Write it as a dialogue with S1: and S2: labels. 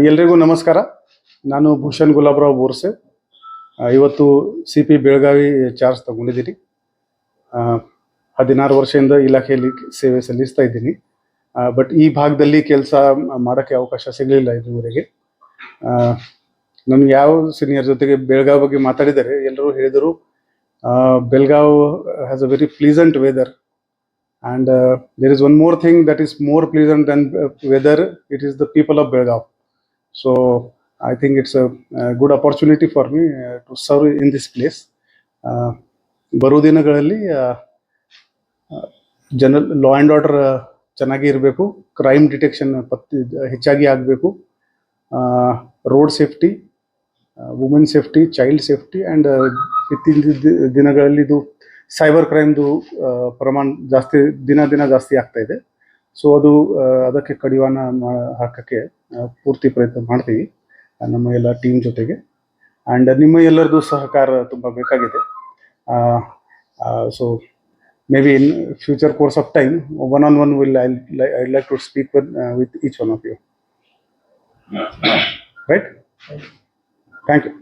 S1: ಎಲ್ರಿಗೂ ನಮಸ್ಕಾರ. ನಾನು ಭೂಷಣ್ ಗುಲಾಬ್ರಾವ್ ಬೋರ್ಸೆ. ಇವತ್ತು ಸಿ ಪಿ ಬೆಳಗಾವಿ ಚಾರ್ಜ್ ತಗೊಂಡಿದ್ದೀನಿ. 16 ವರ್ಷದಿಂದ ಇಲಾಖೆಯಲ್ಲಿ ಸೇವೆ ಸಲ್ಲಿಸ್ತಾ ಇದ್ದೀನಿ. ಬಟ್ ಈ ಭಾಗದಲ್ಲಿ ಕೆಲಸ ಮಾಡೋಕ್ಕೆ ಅವಕಾಶ ಸಿಗಲಿಲ್ಲ ಇದುವರೆಗೆ. ನನಗೆ ಯಾವ ಸೀನಿಯರ್ ಜೊತೆಗೆ ಬೆಳಗಾವಿ ಬಗ್ಗೆ ಮಾತಾಡಿದರೆ ಎಲ್ಲರೂ ಹೇಳಿದರು, Belgaum has a very pleasant weather. And there is one more thing that is more pleasant than weather. It is the people of Belgaum. So I think it's a good opportunity for me to serve in this place. ಬರೋ ದಿನಗಳಲ್ಲಿ law and order ಚೆನ್ನಾಗಿ ಇರಬೇಕು, crime detection ಹೆಚ್ಚಾಗಿ ಆಗಬೇಕು, road safety, women safety, child safety and ಇತ್ತೀಚಿನ ದಿನಗಳಲ್ಲಿ ಇದು cyber ಕ್ರೈಮ್ದು ಪ್ರಮಾಣ ದಿನ ಜಾಸ್ತಿ ಆಗ್ತಾ ಇದೆ. ಸೊ ಅದಕ್ಕೆ ಕಡಿವಾಣ ಹಾಕೋಕ್ಕೆ ಪೂರ್ತಿ ಪ್ರಯತ್ನ ಮಾಡ್ತೀವಿ ನಮ್ಮ ಎಲ್ಲ ಟೀಮ್ ಜೊತೆಗೆ. ಆ್ಯಂಡ್ ನಿಮ್ಮ ಎಲ್ಲರದ್ದು ಸಹಕಾರ ತುಂಬ ಬೇಕಾಗಿದೆ. So may be in future course of time one-on-one I'd like to speak with each one of you. Right? Thank you.